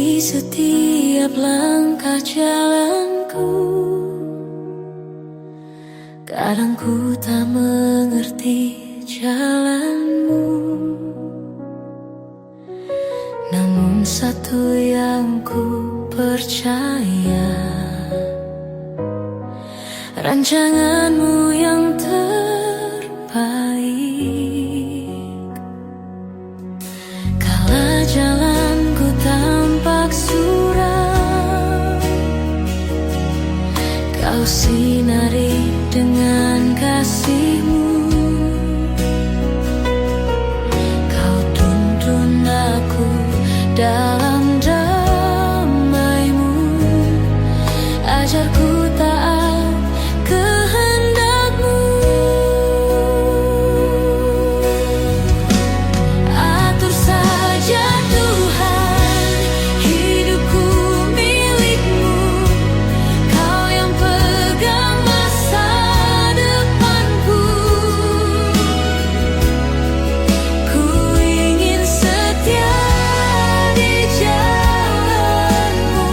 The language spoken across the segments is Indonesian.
Di setiap langkah jalanku, kadang ku tak mengerti jalanmu. Namun satu yang ku percaya, rancanganmu yang terbaik. Kala jalanku tampak suram, kau sinari dengan kasih-Mu. Kau tuntun aku dalam damai-Mu, ajarku taat kehendak-Mu. Atur saja Tuhan hidupku milik-Mu, Kau yang pegang masa depanku. Ku ingin setia di jalan-Mu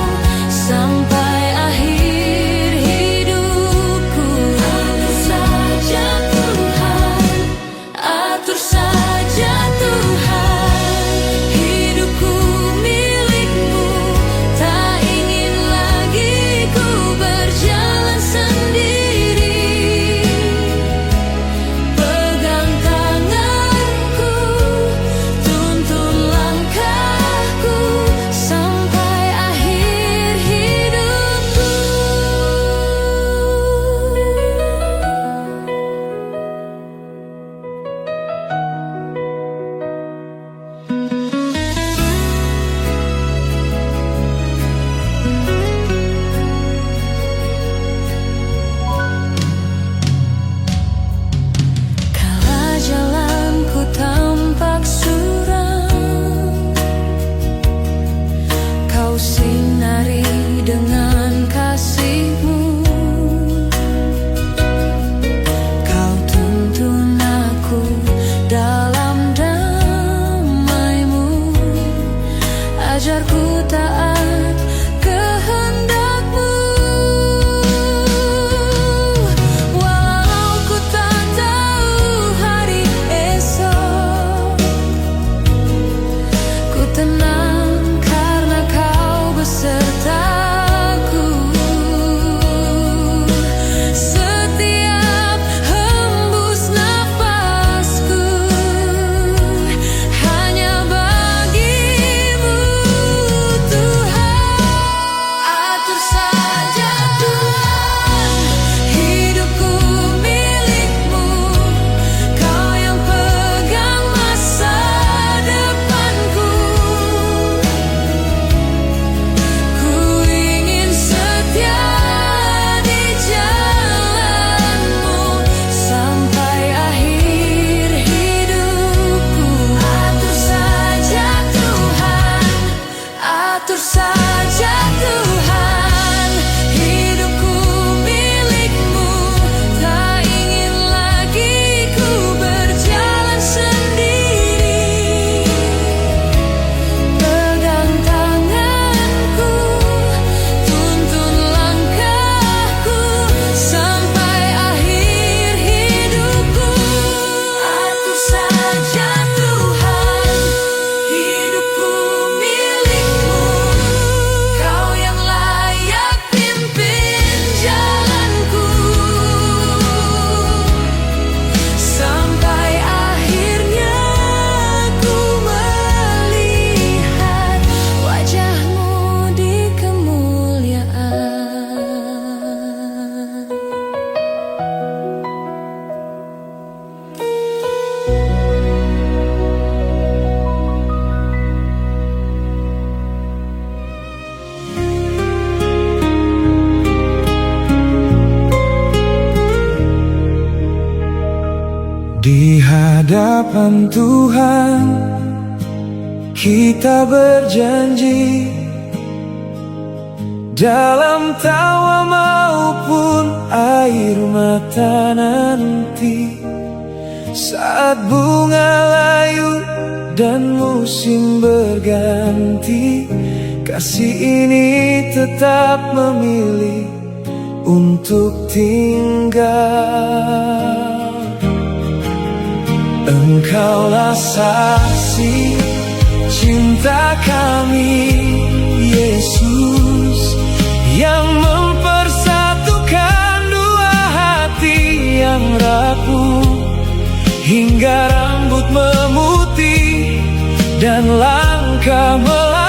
sampai akhir hidupku. Atur saja Tuhan, atur saja Tuhan, hidupku milik-Mu. Tak ingin lagi ku berjalan sendiri. Pegang tanganku, tuntun langkahku sampai akhir hidupku. Kala jalanku tampak suram, Kau sinari dengan kasih-Mu. Kau tuntun aku dalam damai-Mu, ajarku taat kehendak-Mu. Walau ku tak tahu hari esok, ku tenang karena Kau besertaku. Setiap hembus nafasku hanya bagi-Mu, Tuhan. Atur saja Tuhan hidupku milik-Mu, Kau yang pegang masa depanku. Ku ingin setia di jalan-Mu sampai akhir hidupku. Atur saja Tuhan, atur saja Tuhan, hidupku milik-Mu. Tak ingin lagi ku berjalan sendiri. Pegang tanganku, tuntun langkahku sampai akhir hidupku. Atur saja Tuhan hidupku milik-Mu, Kau yang layak pimpin jalanku sampai akhirnya ku melihat wajah-Mu di kemuliaan. Di hadapan Tuhan kita berjanji, dalam tawa maupun air mata nanti, saat bunga layu dan musim berganti, kasih ini tetap memilih untuk tinggal. Engkaulah saksi cinta kami, Yesus, yang mempersatukan dua hati yang rapuh, hingga rambut memutih dan langkah melambat.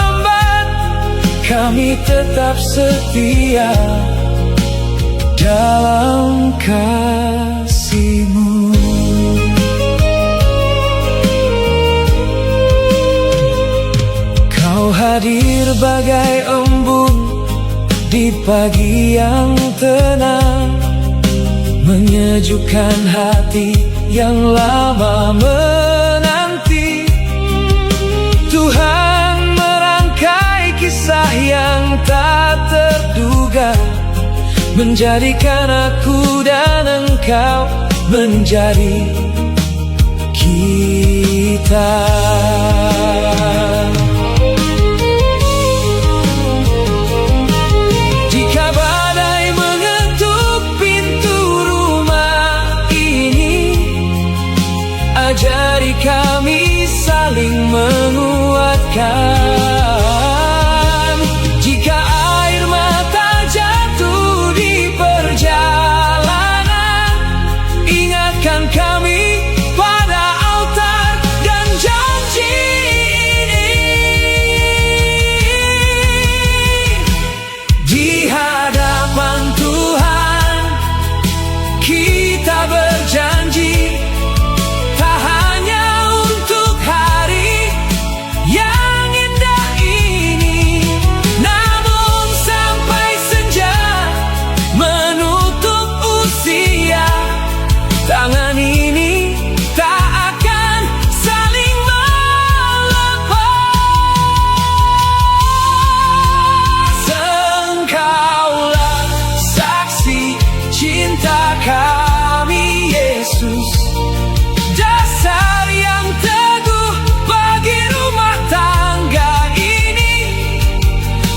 Kami tetap setia dalam kasih-Mu. Kau hadir bagai embun di pagi yang tenang, menyejukkan hati yang lama menanti. Tuhan merangkai kisah yang tak terduga, menjadikan aku dan Engkau menjadi kita. Jika badai mengetuk pintu rumah ini, ajari kami saling menguatkan. Jika air mata jatuh di perjalanan, ingatkan kami pada altar dan janji ini. Di hadapan Tuhan kita berjanji, tak hanya untuk hari yang indah ini, namun sampai senja menutup usia, tangan ini tak akan saling melepas. Engkaulah saksi cinta kami, Yesus, dasar yang teguh bagi rumah tangga ini.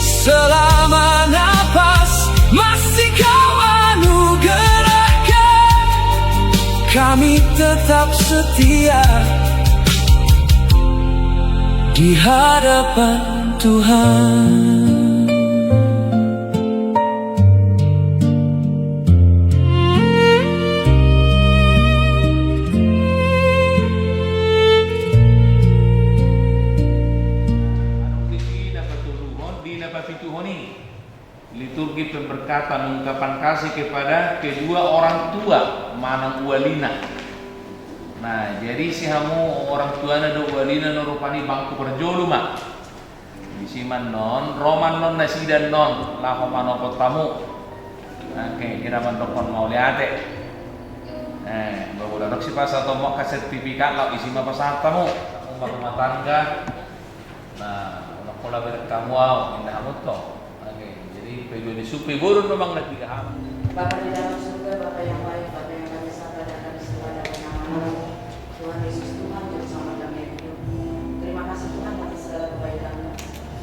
Selama napas masih Kau anugerahkan, kami tetap setia di hadapan Tuhan. Liturgi pemberkatan ungkapan kasih kepada kedua orang tua manang Ualina. Nah, jadi si hamu orang tuana do Ualina no rupani bangku berjolu mak. Di siman non, roman non nasidan non, laho manoko tamu. Oke, kira mandokon mau liate. Bawa si pas atau mau ke sertifikat lau isi mah pasal tamu, rumah tangga. Nah, udah pola berkamu au, indah hamut toh. Pego di supi burung memang lagi ham. Bapa di dalam surga, Bapa yang baik, Bapa yang kami sapa dan kami sembah dalam nama-Mu. Tuhan Yesus, Tuhan yang sama kami hidup. Terima kasih Tuhan atas segala kebaikan-Mu.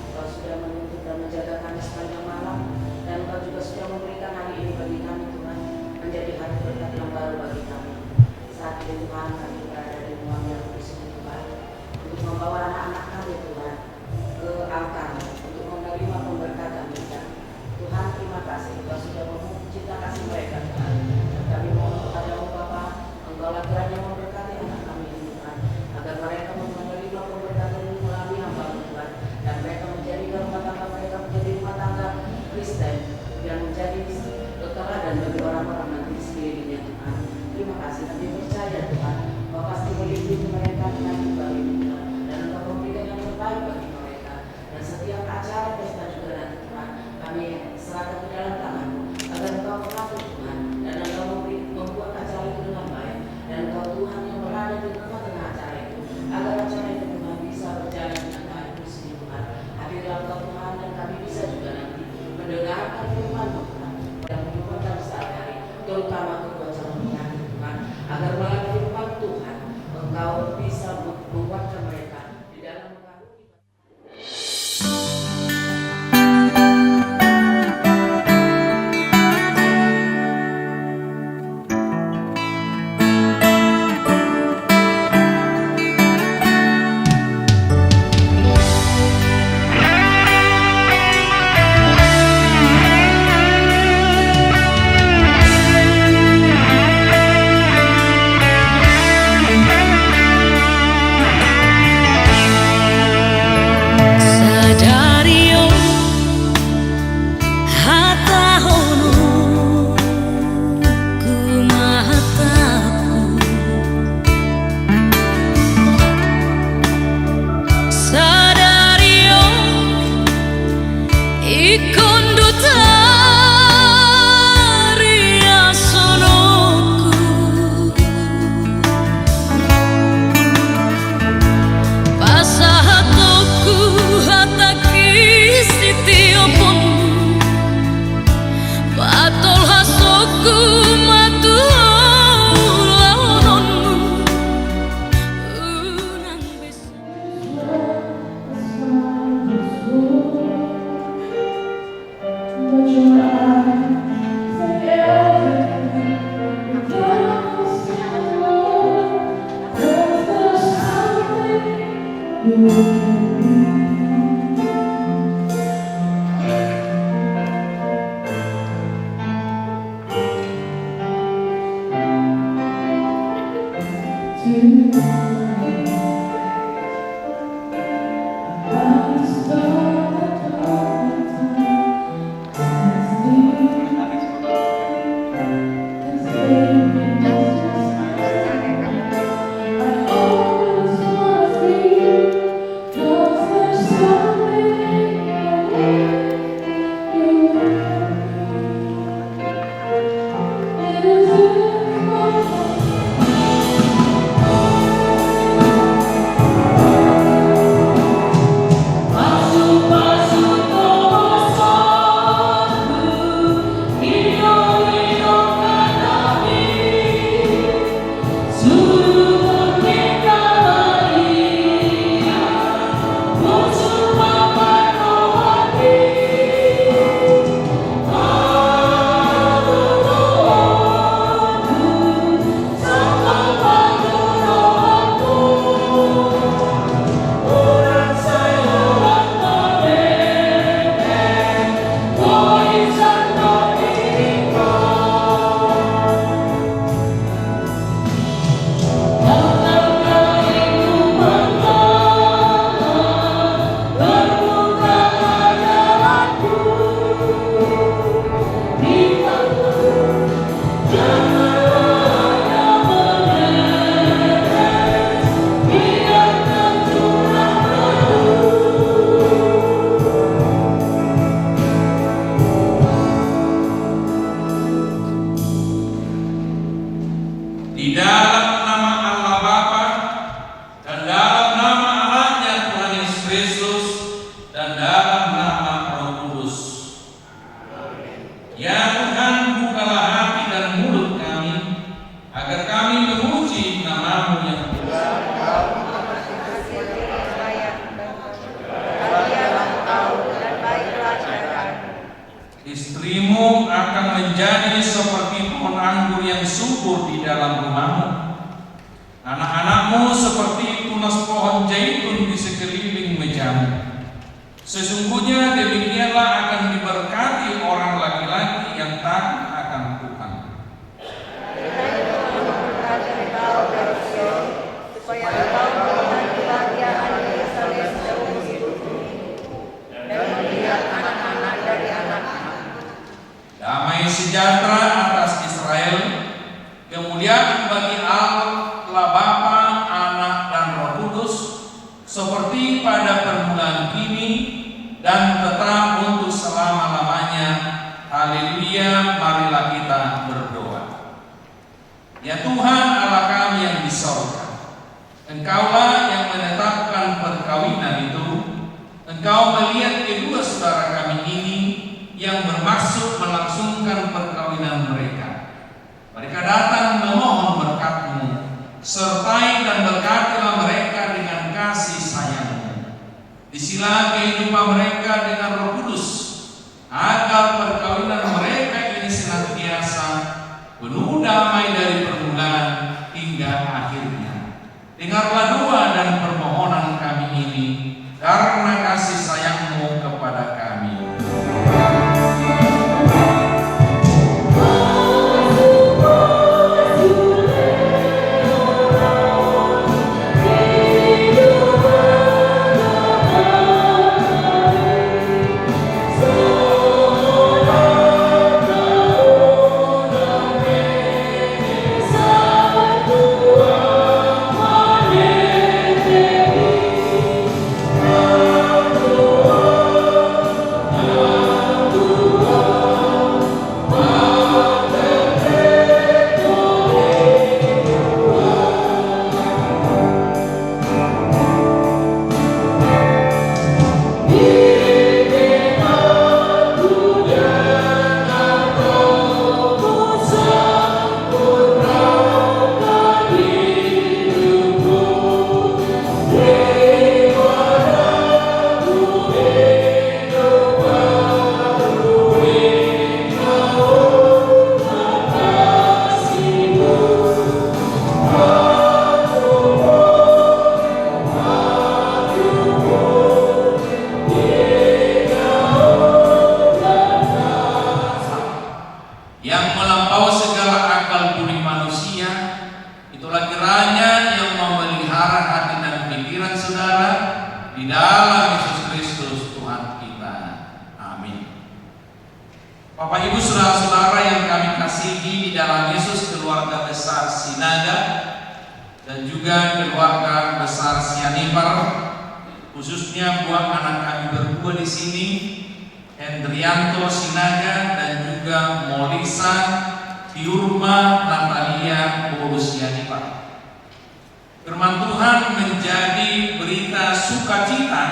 Engkau sudah menuntut dan menjaga kami sepanjang malam, dan Engkau juga sudah memberikan hari ini bagi kami Tuhan, menjadi hari berkat yang baru bagi kami. Saat ini Tuhan kami berada di ruang yang kudus Tuhan, untuk membawa anak-anak kami Tuhan ke altar untuk menerima pemberkatan kita. Tuhan, terima kasih Engkau sudah mencipta kasih mereka Tuhan. Kami mohon kepada-Mu Bapa, Engkau kiranya memberkati Ikondutaria sonoku pasahatoku hataki sitiopun patol hasoku matulaonon unang bisa. Di dalam nama Allah Bapa dan dalam nama anaknya Tuhan Yesus Kristus dan dalam nama Roh Kudus. Ya Tuhan, bukalah hati dan mulut kami agar kami memuji nama-Mu yang kudus. Istrimu akan menjadi seperti pohon anggur yang subur di dalam rumahmu. Anak-anakmu seperti tunas pohon zaitun di sekeliling mejamu. Sesungguhnya demikianlah akan diberkati orang laki-laki yang takut akan Tuhan. Supaya engkau melihat kebahagiaan Yerusalem seumur hidupmu dan melihat anak-anak dari anak-anak. Damai sejahtera atas Israel, kemuliaan bagi Allah Bapa, Anak dan Roh Kudus, seperti pada permulaan kini dan tetap untuk selama-lamanya. Haleluya, marilah kita berdoa. Ya Tuhan Allah kami yang di sorga, Engkaulah yang menetapkan perkawinan itu. Engkau melihat kedua saudara kami ini yang bermaksud melangsungkan perkawinan mereka. Mereka datang memohon berkat-Mu, sertai dan berkatilah mereka dengan kasih sayang-Mu. Isilah kehidupan mereka dengan Roh Kudus, agar perkawinan mereka ini senantiasa penuh damai dari permulaan hingga akhirnya. Dengarlah doa dan permohonan kami ini karena kasih sayang-Mu kepada kami. Bapak Ibu saudara-saudara yang kami kasihi di dalam Yesus, keluarga besar Sinaga dan juga keluarga besar Sianipar, khususnya buat anak kami berdua di sini, Hendrianto Sinaga dan juga Molisa Tiurma Natalia Bolus Sianipar. Firman Tuhan menjadi berita sukacita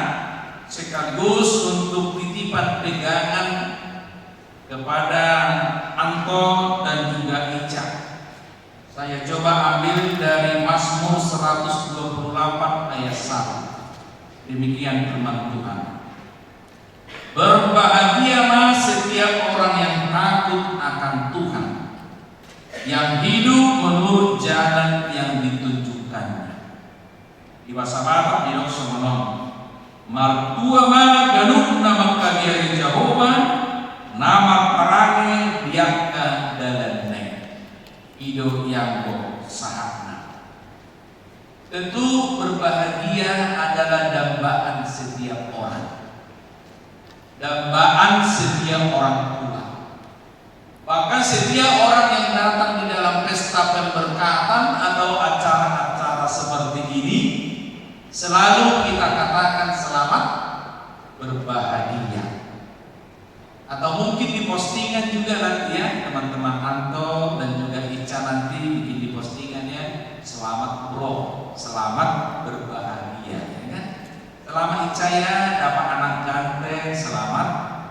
sekaligus untuk titipan pegangan kepada Anto dan juga Ica. Saya coba ambil dari Mazmur 128 ayat 1. Demikian firman Tuhan. Berbahagialah setiap orang yang takut akan Tuhan, yang hidup menurut jalan yang ditunjukkannya. Di bahasa Batak di Oksomonon, Martua ma ganuk nama kagiari Jehovah, nama parane biaka dalanne, ido yanggo sahana. Tentu berbahagia adalah dambaan setiap orang, dambaan setiap orang tua. Bahkan setiap orang yang datang di dalam pesta pemberkatan atau acara-acara seperti ini, selalu kita katakan selamat berbahagia. Atau mungkin di postingan juga nanti ya, teman-teman Anto dan juga Ica nanti bikin di postingannya, selamat bro, selamat berbahagia, ya kan? Selamat Ica ya, dapat anak ganteng, selamat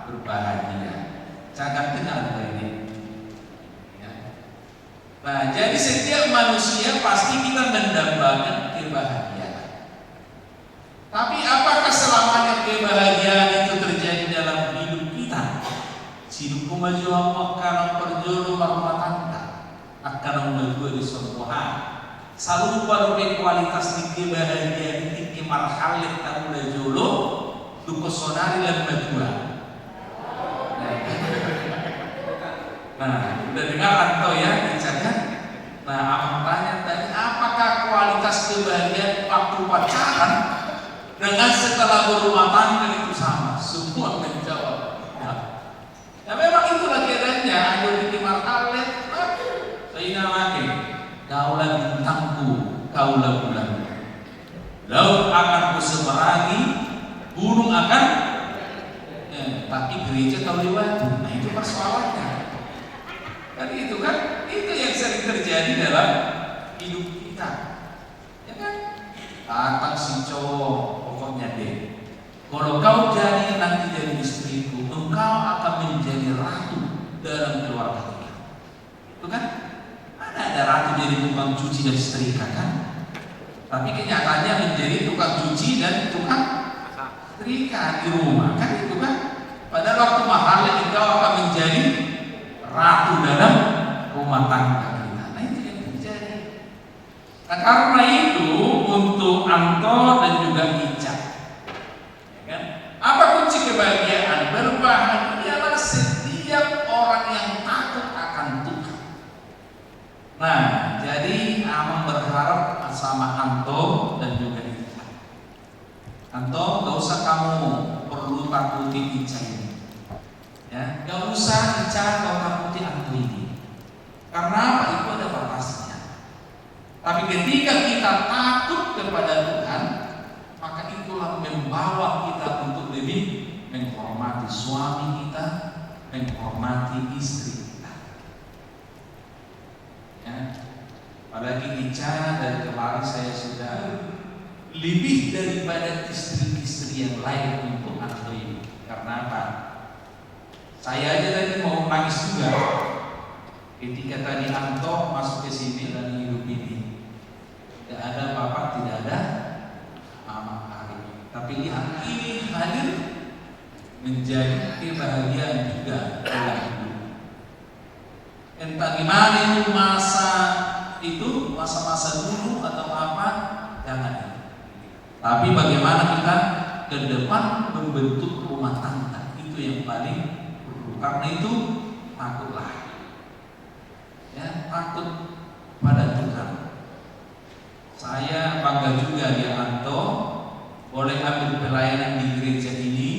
berbahagia. Jangan dengar ini. Nah, jadi setiap manusia pasti kita mendambakan kebahagiaan. Tapi apakah selamanya kebahagiaan itu terjadi dalam hidup kita? Hidup maju akan perjodoh rumah tangga akan maju di sebuah selalu berbagai kualitas di kebahagiaan ini marhalet kamu udah jolo duko sonari dan berdua. Nah, udah dengar Anto ya, bicara. Nah, abang tanya tadi, apakah kualitas kebahagiaan waktu pacaran dengan setelah berumah tangga itu sama? Semua menjawab. Ya memang itulah keadaannya. Ayo bikin martalet, saya namanya kaulah bintangku, kaulah bulan. Laut akan kuseberangi, gunung akan, tapi gereja kau lewati. Nah itu persoalannya. Kan itu kan, itu yang sering terjadi dalam hidup kita, ya kan? Datang si cowok, pokoknya deh. Kalau kau jadi nanti jadi istriku, engkau akan menjadi ratu dalam keluarga kita. Itu kan? Mana ada ratu jadi tukang cuci dan setrika kan? Tapi kenyataannya menjadi tukang cuci dan tukang setrika di rumah kan itu kan? Pada waktu mahalnya engkau akan menjadi ratu dalam rumah tangga kita. Nah itu yang terjadi. Nah karena itu untuk Anto dan juga Ica, ya kan? Apa kunci kebahagiaan? Berbahagialah setiap orang yang takut akan Tuhan. Nah jadi Amang berharap sama Anto dan juga Ica. Anto gak usah kamu perlu takuti Ica ini. Ya, gak usah Ica kau takuti aku ini. Karena apa? Itu ada batasnya. Tapi ketika kita takut kepada Tuhan, maka itulah membawa kita untuk lebih menghormati suami kita, menghormati istri kita. Ya. Apalagi Ica dari kemarin saya sudah lebih daripada istri-istri yang lain untuk Anto ini. Karena apa? Saya aja tadi mau nangis juga ketika tadi Anto masuk ke sini dan hidup ini. Tidak ada bapak, tidak ada mama hari. Tapi lihat ini hadir menjadi kebahagiaan juga dalam hidup. Entah gimana itu masa-masa dulu atau apa, jangan. Tapi bagaimana kita ke depan membentuk rumah tangga, itu yang paling. Karena itu takutlah, ya takut pada Tuhan. Saya bangga juga di Anto boleh ambil pelayanan di gereja ini,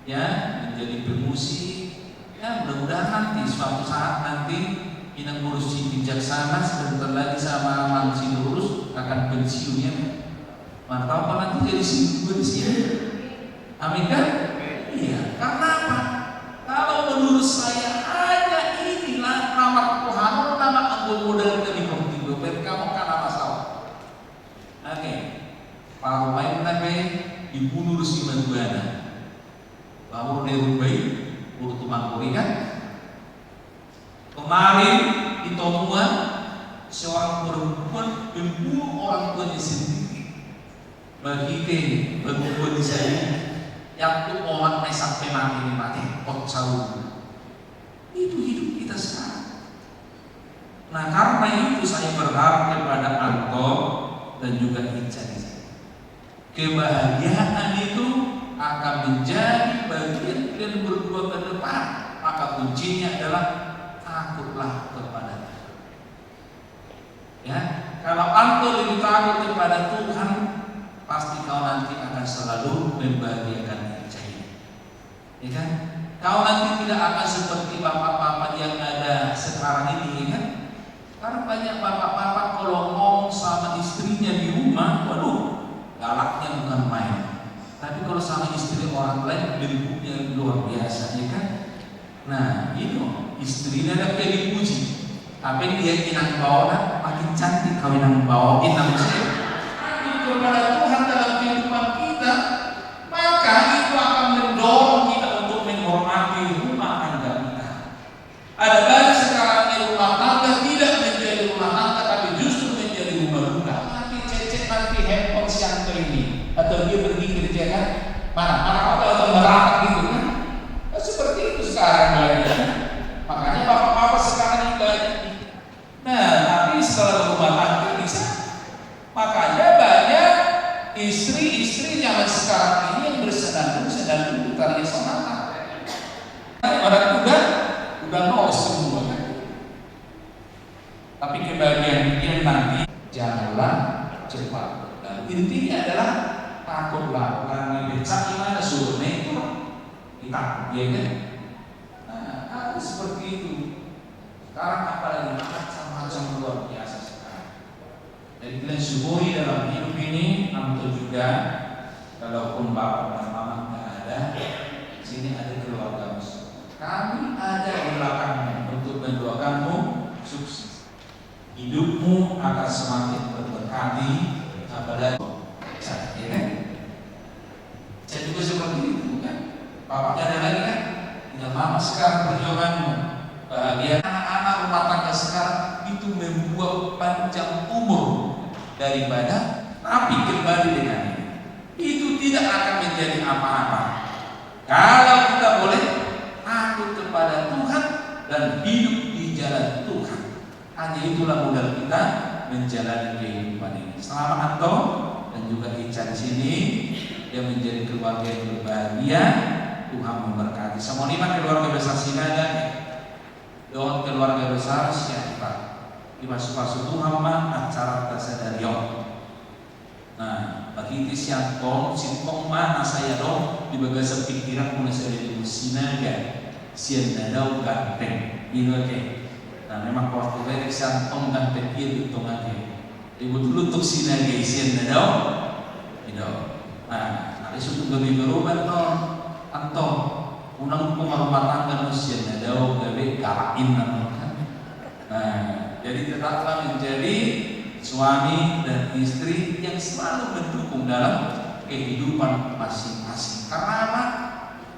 ya menjadi pemusik, Ya mudah-mudahan nanti suatu saat nanti Inang ngurusi bijaksana sebentar lagi sama Mansi lurus akan pensiunnya. Mantap apa nanti jadi sini di sini. Amin kan? Iya. Karena apa? Kalau menurut saya hanya inilah nama Tuhan, nama anggur modal dari kontigo. Kamu kan masalah. Oke. Pak main nabe dibunuh si Maduana. Baru dirubai, urut mangkuri kan? Kemarin di Tomuan seorang perempuan membunuh orang tuanya sendiri. Bagi perempuan di sana yang tuh orang sampai mati pot sahur. Itu hidup kita sekarang. Nah karena itu saya berharap kepada Angkor dan juga Ica di sini. Kebahagiaan itu akan menjadi bagian kalian berdua ke depan. Maka kuncinya adalah takutlah kepada Tuhan. Ya, kalau engkau lebih takut kepada Tuhan, pasti kau nanti akan selalu membahagiakan Ica ini. Ya kan? Kau nanti tidak akan seperti bapak-bapak yang ada sekarang ini, ya kan? Karena banyak bapak-bapak kalau ngomong sama istrinya di rumah, waduh, galaknya bukan main. Tapi kalau sama istri orang lain, bentuknya luar biasa, ya kan? Nah, itu istrinya ada kayak dipuji. Tapi dia inang bawa makin cantik kau inang bawa inang saya. Itu kepada Tuhan dalam kehidupan kita, maka itu akan mendorong kita untuk menghormati rumah tangga kita. Ada banyak sekarang yang rumah tangga tidak menjadi rumah tangga, tapi justru menjadi rumah duka. Nanti cecek nanti handphone siang ini, atau dia pergi kerja kan? Mana atau merapat gitu kan? Seperti itu sekarang banyak. Makanya bapak-bapak sekarang ini banyak. Nah, tapi setelah rumah tangga bisa. Makanya banyak istri-istri zaman sekarang ini yang bersenandung tali sonata. Orang udah mau semua. Tapi kebahagiaan dia nanti janganlah cepat. Dan intinya adalah takutlah karena becak gimana surne itu kita, ya kan? Nah, seperti itu. Sekarang apalagi macam-macam luar biasa sekarang. Jadi kalian syukuri dalam hidup ini, namun juga kalaupun bapak dan mama nggak ada, sini ada keluarga musuh. Kami ada di belakangmu untuk mendoakanmu sukses. Hidupmu akan semakin berberkati, apalagi ya kan? Saya juga seperti itu kan. Bapaknya ada lagi kan? Tinggal mama sekarang perjuanganmu. Bahagia anak-anak rumah tangga sekarang itu membuat panjang umur daripada tapi kembali dengan ini. Itu tidak akan menjadi apa-apa. Kalau kita boleh takut kepada Tuhan dan hidup di jalan Tuhan. Hanya itulah modal kita menjalani kehidupan ini. Selamat Anto dan juga Ica di sini yang menjadi keluarga yang berbahagia. Tuhan memberkati. Semua lima keluarga besar Sinaga, doa keluarga besar siapa? Dimasuk-masuk Tuhan mah acara tasadarion. Nah, bagi itu siang tong, sintong mana saya dong di bagasa pikiran mulai saya di Sinaga, siang dadau ganteng, ini oke. Nah, memang kalau kita siang tong ganteng itu tong aja. Ibu dulu untuk Sinaga siang dadau, itu. Nah, ada suatu gabi berubah dong. Anto, unang rumah tangga manusia nadau gawe galakin kan. Nah, jadi tetaplah menjadi suami dan istri yang selalu mendukung dalam kehidupan masing-masing. Karena apa?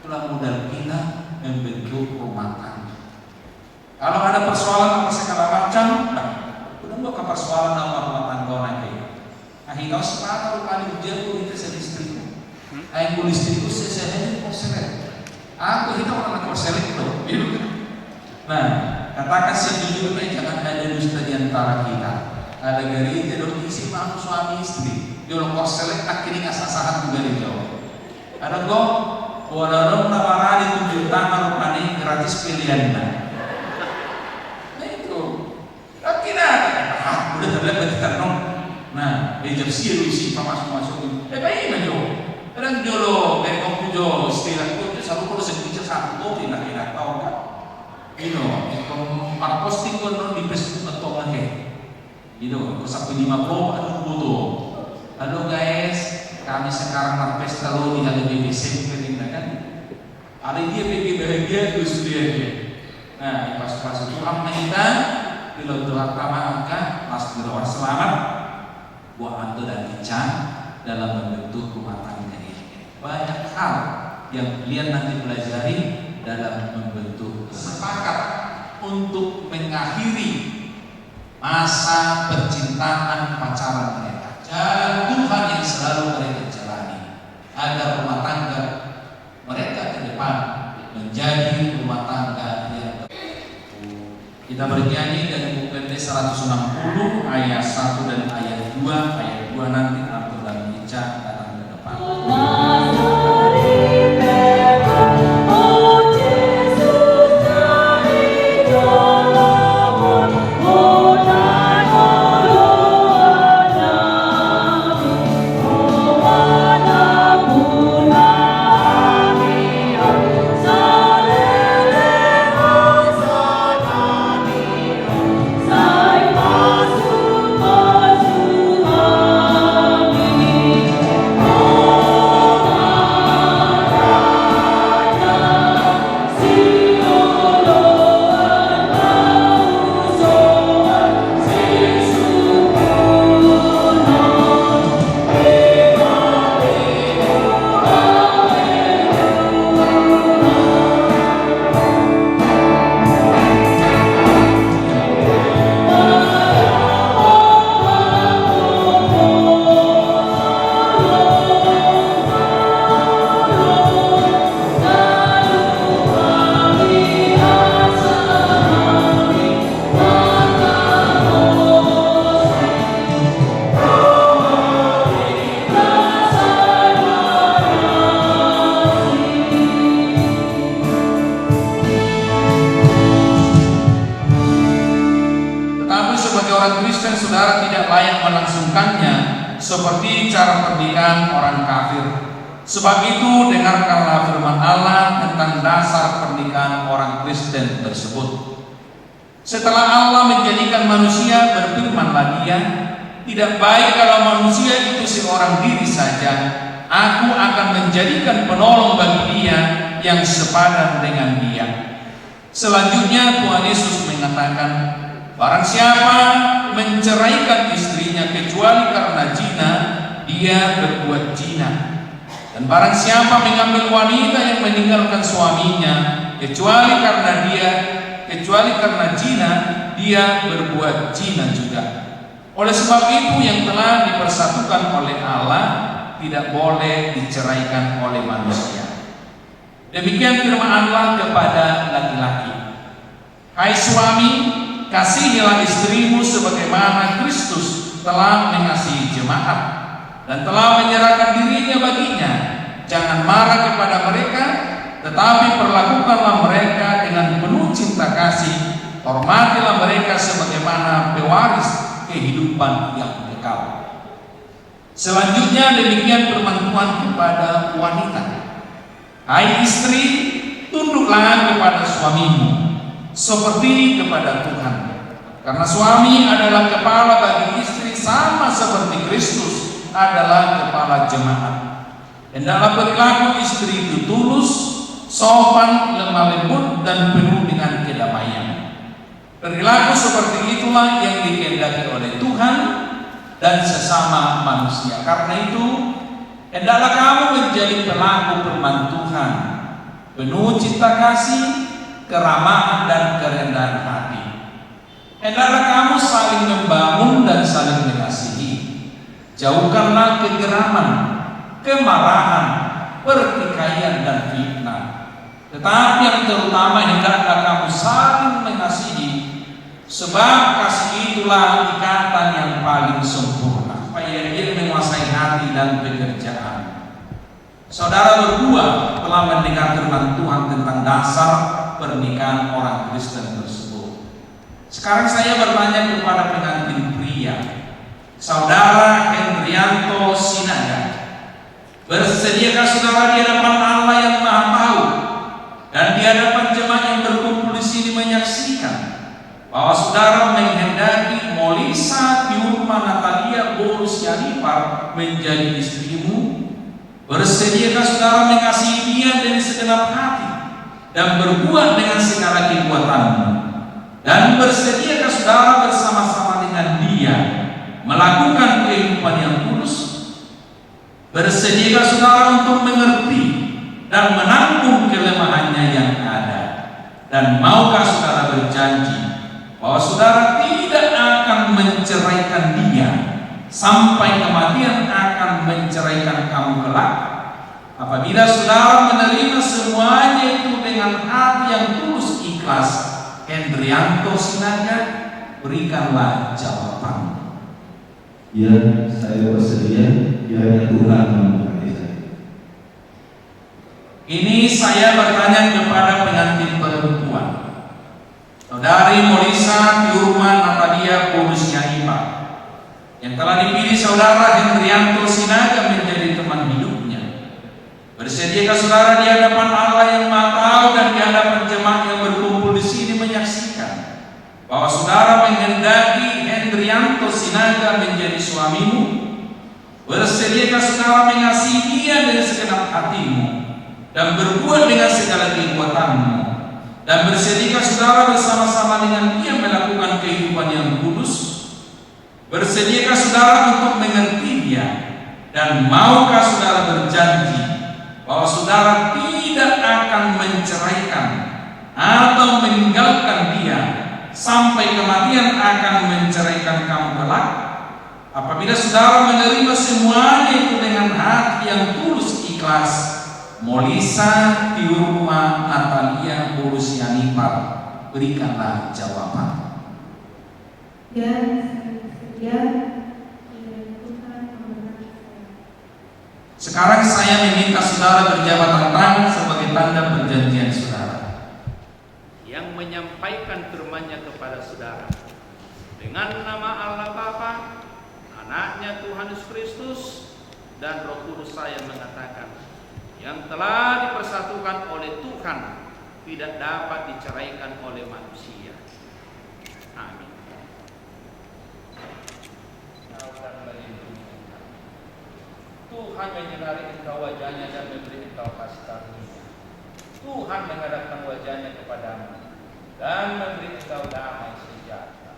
Itulah modal kita membentuk rumah tangga. Kalau ada persoalan apa segala macam, udah bukan persoalan rumah tangga nanti. Akhirnya sepakat paling jauh itu saya istriku. Aku istriku saya korselet. Aku hidup orang korselet loh. Nah, katakan sejujurnya jangan ada dusta di antara kita. Ada gereja dong isi mahu suami istri. Dia orang korselet akhirnya asal-asalan juga dijawab. Ada kok, walau nawarani 7 tangan rupanya gratis pilihan. Nah itu, akhirnya udah terlibat kita dong. Nah, ejab sih lu isi masuk-masuk. Baik aja. Kadang jolo, kayak kamu jolo, istilah itu selalu kalau sedikit satu, tidak tahu kan? empat posting kono di Facebook atau lagi. Ko sampai 50 aduh foto. Halo guys, kami sekarang pesta lo di dalam BBC kan. Ada dia pergi bahagia terus dia. Nah, pas Tuhan kita bila Tuhan pertama angka pas berdoa selamat buat Anto dan Ica dalam membentuk rumah tangga ini. Banyak hal yang kalian nanti pelajari dalam membentuk sepakat untuk mengakhiri masa percintaan pacaran mereka. Jalan Tuhan yang selalu mereka jalani agar rumah tangga mereka ke depan menjadi rumah tangga yang kita bernyanyi dari UPT 160 ayat 1 dan ayat 2. Ayat 2 nanti Arthur dan Ica datang ke depan. Seperti cara pernikahan orang kafir. Sebab itu dengarkanlah firman Allah tentang dasar pernikahan orang Kristen tersebut. Setelah Allah menjadikan manusia, berfirmanlah Dia, tidak baik kalau manusia itu seorang diri saja. Aku akan menjadikan penolong bagi dia yang sepadan dengan dia. Selanjutnya Tuhan Yesus mengatakan, barang siapa menceraikan istrinya kecuali karena zina, dia berbuat zina. Dan barang siapa mengambil wanita yang meninggalkan suaminya kecuali karena zina, dia berbuat zina juga. Oleh sebab itu yang telah dipersatukan oleh Allah tidak boleh diceraikan oleh manusia. Demikian firman Allah kepada laki-laki. Hai suami, kasihilah istrimu sebagaimana Kristus telah mengasihi jemaat dan telah menyerahkan dirinya baginya. Jangan marah kepada mereka, tetapi perlakukanlah mereka dengan penuh cinta kasih. Hormatilah mereka sebagaimana pewaris kehidupan yang kekal. Selanjutnya demikian firman Tuhan kepada wanita. Hai istri, tunduklah kepada suamimu seperti kepada Tuhan. Karena suami adalah kepala bagi istri sama seperti Kristus adalah kepala jemaat. Hendaklah perilaku istri itu tulus, sopan, lemah lembut, dan penuh dengan kedamaian. Perilaku seperti itulah yang dikehendaki oleh Tuhan dan sesama manusia. Karena itu, hendaklah kamu menjadi pelaku firman Tuhan, penuh cinta kasih, keramahan, dan kerendahan hati. Hendaklah kamu saling membangun dan saling mengasihi. Jauhkanlah kegeraman, kemarahan, pertikaian, dan fitnah. Tetapi yang terutama hendaklah kamu saling mengasihi, sebab kasih itulah ikatan yang paling sempurna, supaya dia menguasai hati dan pekerjaan. Saudara berdua telah mendengar firman Tuhan tentang dasar pernikahan orang Kristen tersebut. Sekarang saya bertanya kepada pengantin pria, Saudara Hendrianto Sinaga, bersediakah saudara di hadapan Allah yang Maha Tahu dan di hadapan jemaat yang berkumpul di sini menyaksikan bahwa saudara menghendaki Molisa Tiurma Natalia Bolus Yanipar menjadi istrimu, bersediakah saudara mengasihi dia dengan segenap hati dan berbuat dengan segala kekuatanmu, dan bersediakah saudara bersama-sama dengan dia melakukan kehidupan yang kudus? Bersediakah saudara untuk mengerti dan menampung kelemahannya yang ada? Dan maukah saudara berjanji bahwa saudara tidak akan menceraikan dia sampai kematian akan menceraikan kamu kelak? Apabila saudara menerima semuanya itu dengan hati yang tulus ikhlas, Hendrianto Sinaga, berikanlah jawaban. Ya, saya bersedia. Kiranya Tuhan memberkati saya. Ini saya bertanya kepada pengantin perempuan, Saudari Molisa Tiurma Natalia Bolus Yanipar, yang telah dipilih saudara Hendrianto Sinaga menjadi teman hidupnya. Bersediakah saudara di hadapan Allah yang Maha Tahu dan di hadapan jemaat yang berkumpul di sini menyaksikan bahwa saudara menghendaki Hendrianto Sinaga menjadi suamimu? Bersediakah saudara mengasihi dia dengan segenap hatimu dan berbuat dengan segala kekuatanmu? Dan bersediakah saudara bersama-sama dengan dia melakukan kehidupan yang kudus? Bersediakah saudara untuk mengerti dia? Dan maukah saudara berjanji bahwa saudara tidak akan menceraikan atau meninggalkan dia sampai kematian akan menceraikan kamu kelak? Apabila saudara menerima semuanya itu dengan hati yang tulus ikhlas, Molisa Tiurma Natalia Bolus Yanipar, berikanlah jawaban. Ya, ya, Tuhan memberkati saya. Sekarang saya meminta saudara berjabat tangan sebagai tanda perjanjian saudara. Yang menyampaikan firman-Nya kepada saudara dengan nama Allah Bapa, Anaknya Tuhan Yesus Kristus, dan Roh Kudus, saya mengatakan, yang telah dipersatukan oleh Tuhan tidak dapat diceraikan oleh manusia. Amin. Tuhan menyinari engkau wajahnya dan memberi engkau kasih karunia. Tuhan menghadapkan wajahnya kepadamu dan memberi engkau damai sejahtera.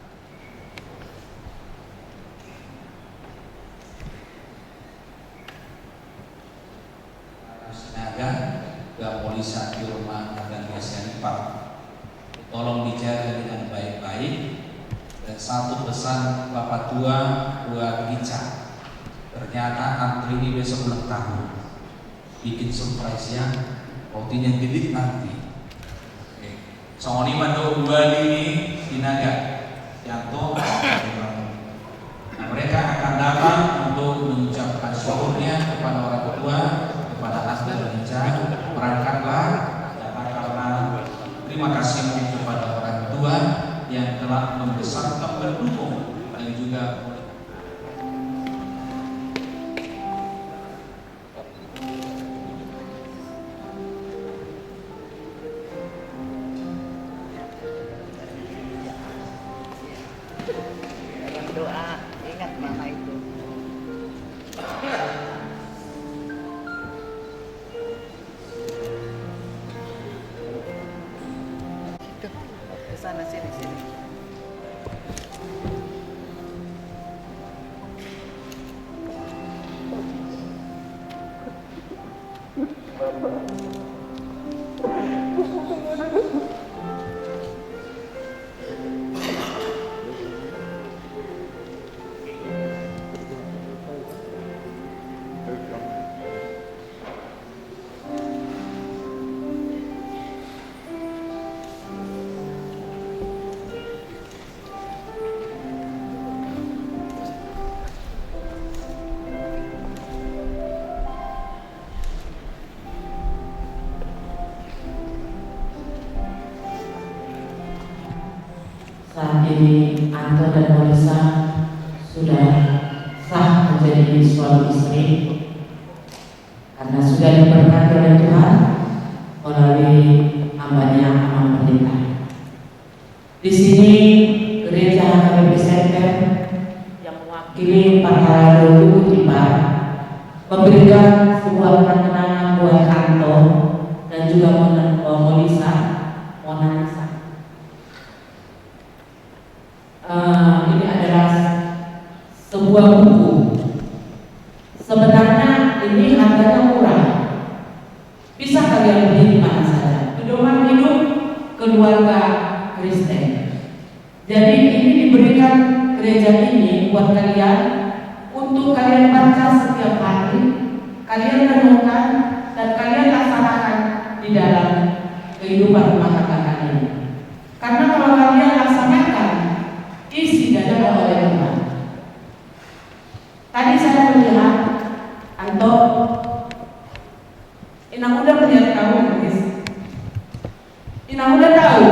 Sinaga dan Molisa Tiurma Natalia Yanipar, tolong dijaga dengan baik-baik. Dan satu pesan Bapak Tua buat Ica, ternyata antri ini besok ulang tahun, bikin surprise ya, rotinya gede nanti. Soalnya mando Bali ini Sinaga Yanto, nah, mereka akan datang untuk mengucapkan syukurnya kepada orang tua, kepada Asda dan Ica. Berangkatlah, katakanlah terima kasih kepada orang tua yang telah membesarkan, mendukung, dan juga Doa, ingat mama itu. Situ, ke sana sini. Saat ini Anto dan Molisa sudah sah menjadi suami istri karena sudah diberkati oleh Tuhan melalui hambanya Amang Pendeta. Di sini gereja HKBP Center yang mewakili para leluhur Timar memberikan sebuah kenang-kenangan buat Kanto dan juga Monalisa. Ini adalah sebuah buku. Sebenarnya ini harganya murah, bisa kalian beli di mana saja. Pedoman hidup keluarga Kristen. Jadi ini diberikan gereja ini buat kalian untuk kalian baca setiap hari, kalian renungkan dan kalian laksanakan di dalam kehidupan rumah tangga kalian. Karena kalau kalian laksanakan, isi dada oleh Tuhan. Tadi saya melihat Anto, Inang udah melihat kamu, Chris. Inang udah tahu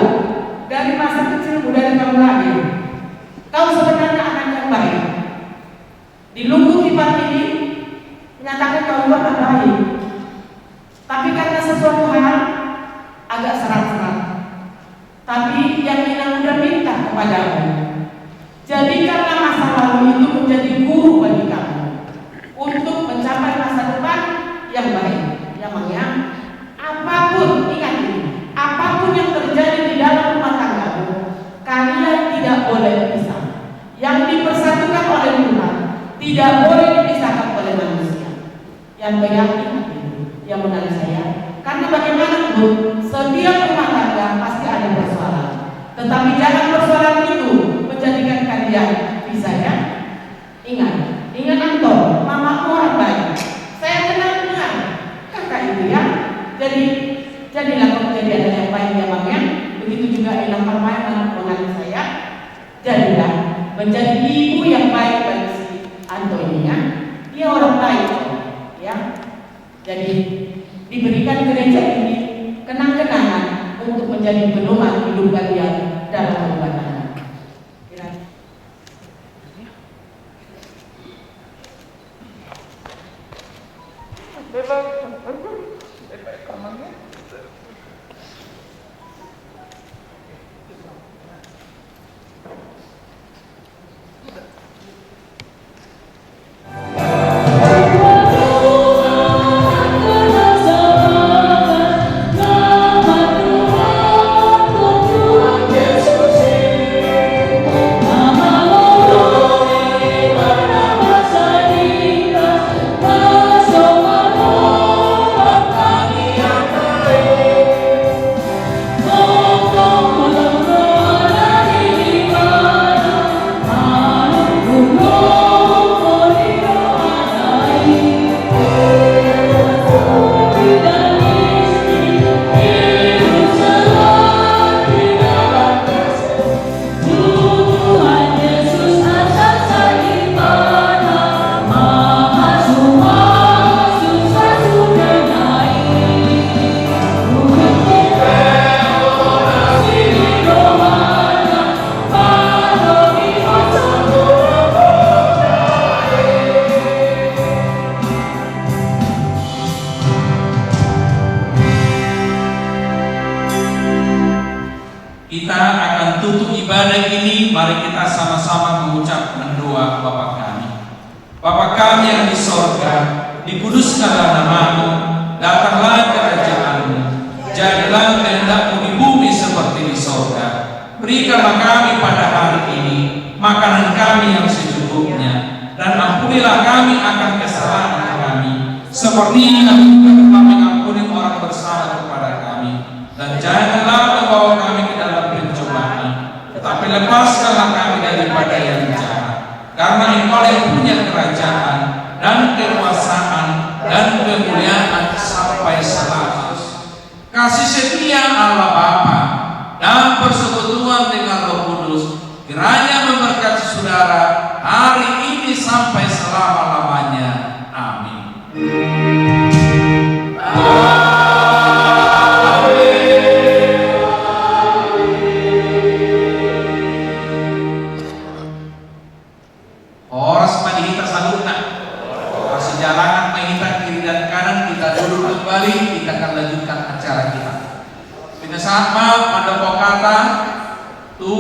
dari masa kecilmu, dari kamu lahir, kau sebenarnya anak yang baik. Di Lugu Timar ini menyatakan kau anak baik, tapi karena sesuatu hal agak serak-serak. Tapi yang Inang udah minta kepadamu, jadikanlah masa lalu itu menjadi guru bagi kamu untuk mencapai masa depan yang baik. Yang apapun, ingat ini, apapun yang terjadi di dalam rumah tanggamu, kalian tidak boleh pisah. Yang dipersatukan oleh Tuhan tidak boleh dipisahkan oleh manusia. Yang bayangin yang menarik saya, karena bagaimanapun setiap rumah tangga pasti ada persoalan, tetapi jangan persoalan itu menjadikan kalian bisa ya. Ingat Anto, mamamu orang baik. Saya kenal dengan kakak itu ya. Jadi jadilah kamu menjadi anak yang baik ya Bang ya. Begitu juga Inang Permainan mengenai saya. Jadilah menjadi ibu yang baik bagi si Anto ini ya. Dia orang baik ya. Jadi diberikan gereja ini kenang-kenangan untuk menjadi pedoman hidup kalian dalam perbuatan. Kita akan tutup ibadah ini. Mari kita sama-sama mengucapkan doa Bapa kami. Bapa kami yang di sorga, dikuduskanlah namamu, datanglah kerajaan-Mu, jadilah kehendak-Mu di bumi seperti di sorga. Berikanlah kami pada hari ini makanan kami yang secukupnya, dan ampunilah kami akan kesalahan kami, seperti kami telah mengampuni orang bersalah kepada kami. Dan janganlah membawa kami ke dalam pencobaan, tetapi lepaskanlah kami daripada yang jahat. Karena Engkau yang punya kerajaan dan kekuasaan dan kemuliaan sampai selalu. Kasih setia Allah Bapa dan persekutuan dengan Roh Kudus kiranya memberkati saudara hari ini sampai selama-lamanya. Amin. Horas madihita salutna. Kasih jalangan mahita kiri dan kanan, kita duduk kembali, kita akan lanjutkan acara kita. Pada saat maaf pada kata tu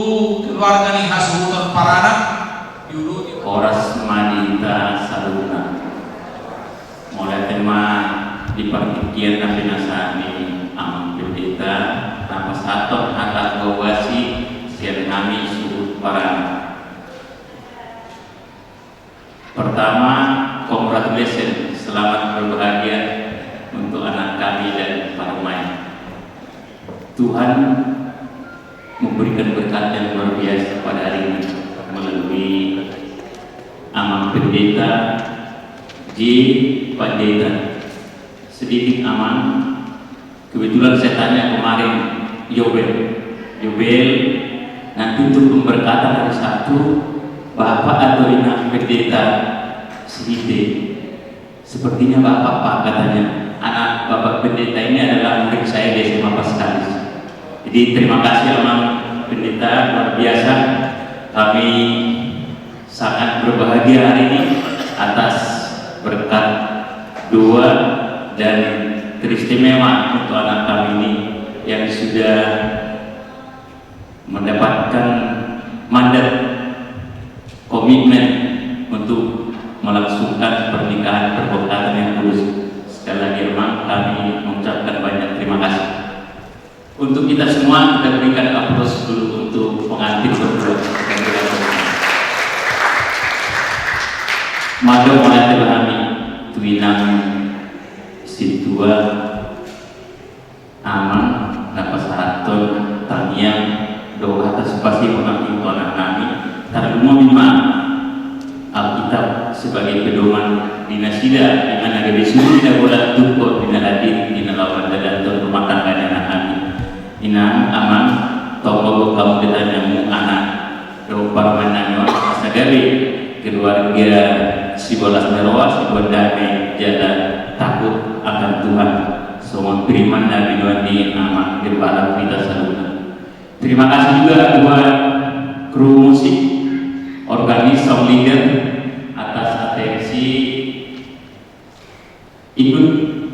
keluarga nih hasuhutan parana yulu Horas Madita Saluna mulai tema di pertikian nabi nasani amang pendeta tanpa satu atas gawasi sian kami suhu parana. Pertama, congratulations, selamat berbahagia untuk anak kami dan para pemain. Tuhan memberikan berkat yang luar biasa pada hari ini melalui amang pendeta J. Pandeta. Sedikit amang, kebetulan saya tanya kemarin Yobel nanti untuk pemberkatan hari Sabtu Bapak atau Ina pendeta Sihite. Sepertinya Bapak Pak katanya. Anak Bapak pendeta ini adalah murid saya di SMA Paskalis. Jadi terima kasih amang pendeta, luar biasa. Kami sangat berbahagia hari ini atas berkat doa dan teristimewa untuk anak kami ini yang sudah mendapatkan mandat komitmen untuk melangsungkan pernikahan perkotaan yang kudus. Sekali lagi memang kami mengucapkan banyak terima kasih. Untuk kita semua kita berikan aplaus dulu untuk pengantin berdua. Maka mulai kami tuinang situa aman napas haraton tamiang doa atas pasti pengantin anak kami. Tarumah mimma Alkitab sebagai pedoman dinasida di mana gedisuci tidak boleh tukut di hadir di lawan dan rumah tangga anak kami. Inang aman tolong kamu ditanyamu anak do parmananyo sagari keluarga si bolas merwa si bondame jalan takut akan Tuhan. Semua beriman dan binwani aman gembala kita saluna. Terima kasih juga buat kru musik, organis, song leader atas atensi ikut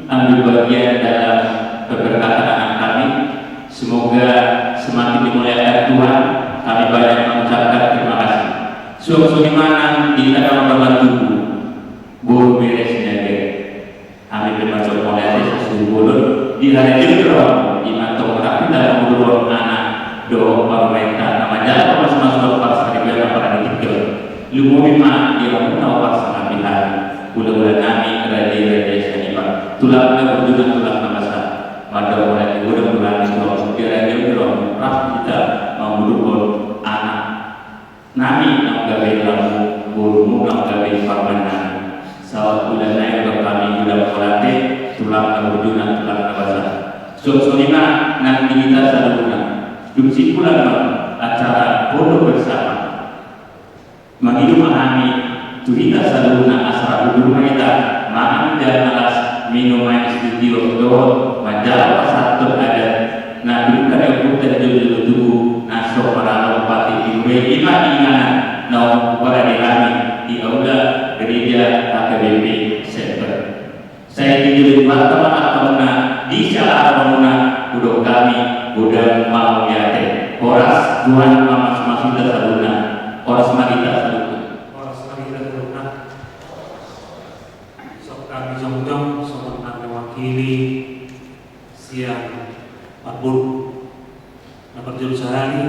ambil bagian dalam keberkatan anak kami. Semoga semakin dimuliakan Tuhan. Kami banyak mengucapkan terima kasih. Suami mana di dalam membantu buru beresnya deh. Kami bermasuk mulai sesuatu bulu di hari itu di mantau rapi dalam bulu anak do parmenta nama jalan masuk pas hari biasa pada ditikil. Lumumima dia tahu pas pengambilan. Bulan-bulan kami raja seniman. Tulang berjuang tulang namasa. Pada mulai bulan itu dia raja rap kita membunuh anak. Nami nak gawe lamu burumu nak gawe parmenan. Sawat bulan naik kami bulan kolate tulang berjuang tulang namasa. Soalnya nanti kita salurna. Kesimpulan acara bodoh bersama menghidup memahami tuhita saluna asra rumah kita makan dan alas minuman studio do majalah pasatun ada nah bukan yang putih dulu tubuh nasok para lopati diwe lima inganan no pada dirami di aula gereja AKBP Center. Saya dijulid teman-teman atau di salah udah kami udah mau yate horas Tuhan masing-masing tersaluna horas marita saluna sok kami jong-jong sok kami wakili siang Parbur dapat juru sehari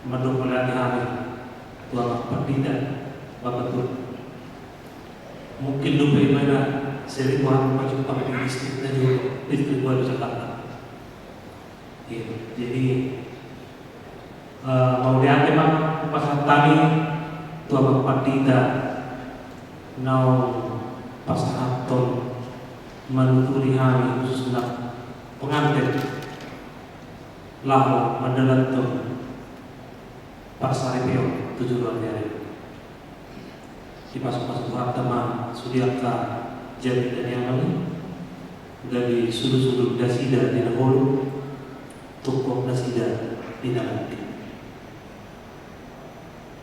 mendukung latihan Tuhan Perdita Bapak Tuhan mungkin lupa ibadah seri Tuhan maju pakai istri dan istri Tuhan di Jakarta. Jadi mau diambil memang pasal tadi Tuhan Perdita now pasal menuturi hari khususnya pengantin lahu mendalantung pasar Rio 7 hari di pasal-pasal hartama sudiaka jadi dan yang lain dari sudut-sudut dasida di dahulu toko nasida di dalam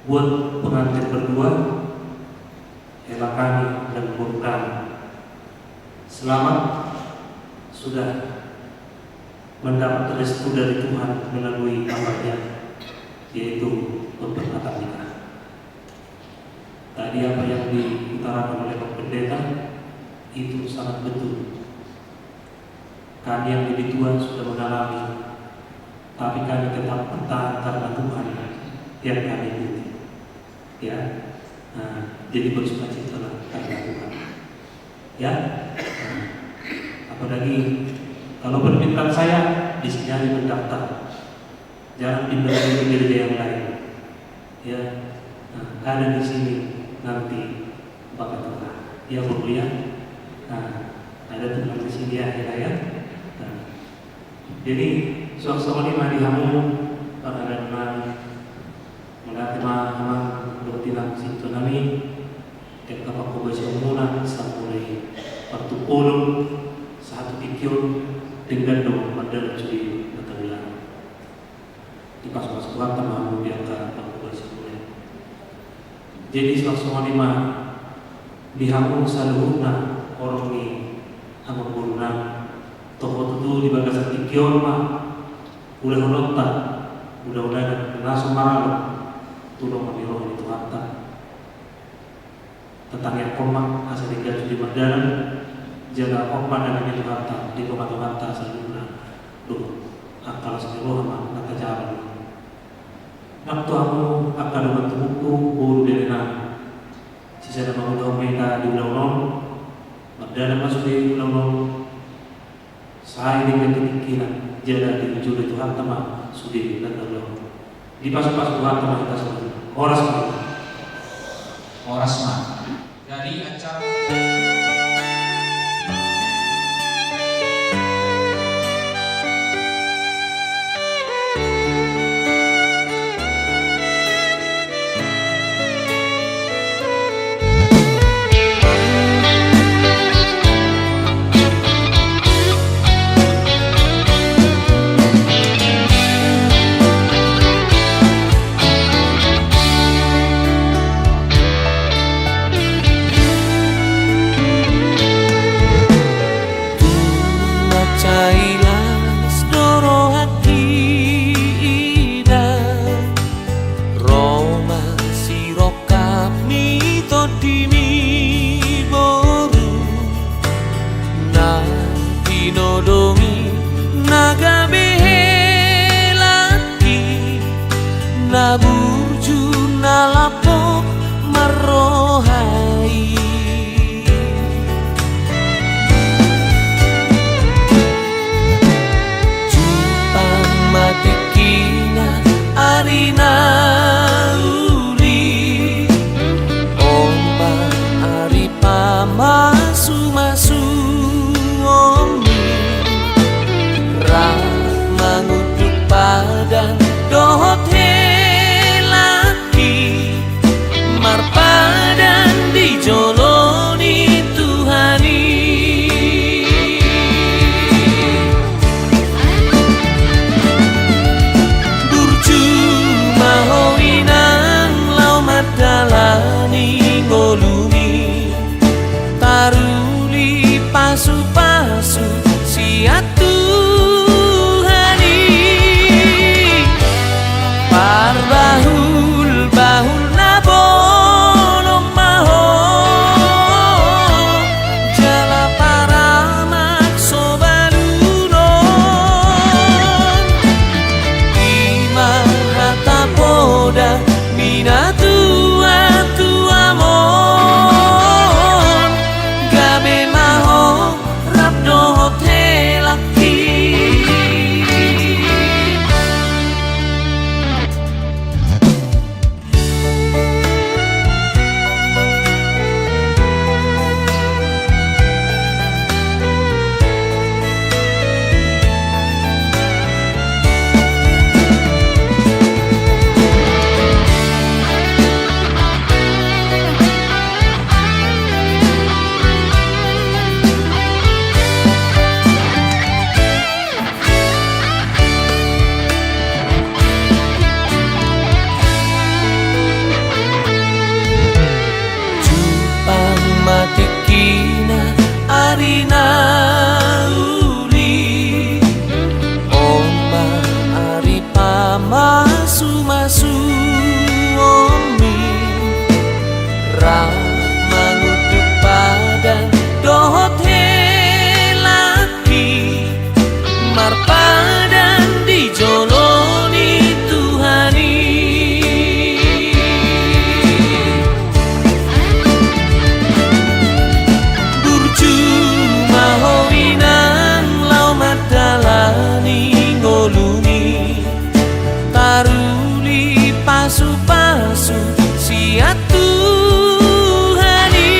buat pengantin berdua elakani dan bukan selamat sudah mendapat restu dari Tuhan melalui kamarnya yaitu pemberkatan nikah. Tadi apa yang diutarakan oleh Pak Pendeta itu sangat betul. Kami yang lebih tua sudah mengalami, tapi kami tetap bertahan karena Tuhan yang kami ikuti. Ya, jadi bersukacitalah karena Tuhan. Ya, apalagi kalau permintaan saya di sini aja mendaftar, jangan pindah ke gereja yang lain. Ya, ada di sini nanti Bapak Tuhan. Ya Bu ya, ada Tuhan di sini ya. Jadi suasana lima di hamu pada dengan mengatama doktinan situ nami ketika aku baca mula sampai waktu puluh satu ikion dengan dong pada curi betul di pas-pas waktu mahu diangkat aku baca mula. Jadi suasana lima di hamu saluhna orang ni hamu buruna toko itu di bagasan ikion mah udah nonton, udah langsung marah tulung memiroh itu harta tentang yang komang asal digaji di badan jaga komang dan itu harta di komang harta seluruhnya tuh akal seluruh mah kata jalan waktu aku akan dengan tubuhku buru dari sisa nama udah mereka di undang-undang badan masuk di undang-undang saya dengan kepikiran jaga di ujung itu harta mah sudah dan Allah di pas-pas Tuhan telah kita sebut oras mah. Jadi acara masu omi mangutuk padan dohot helaki marpadan dijoloni Tuhani burju mahoinan lau madalani ngoluni taruli pasu-pasu siat Tuhani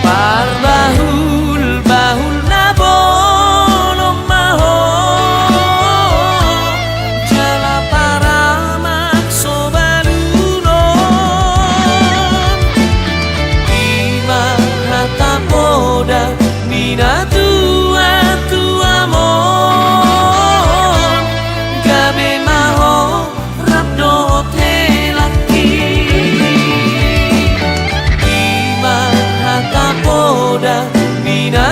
parbahul-bahul nabono maho jala paramak sobalunon imah hata poda nina tuamon gabe maho rabdo telaki imah hata poda nina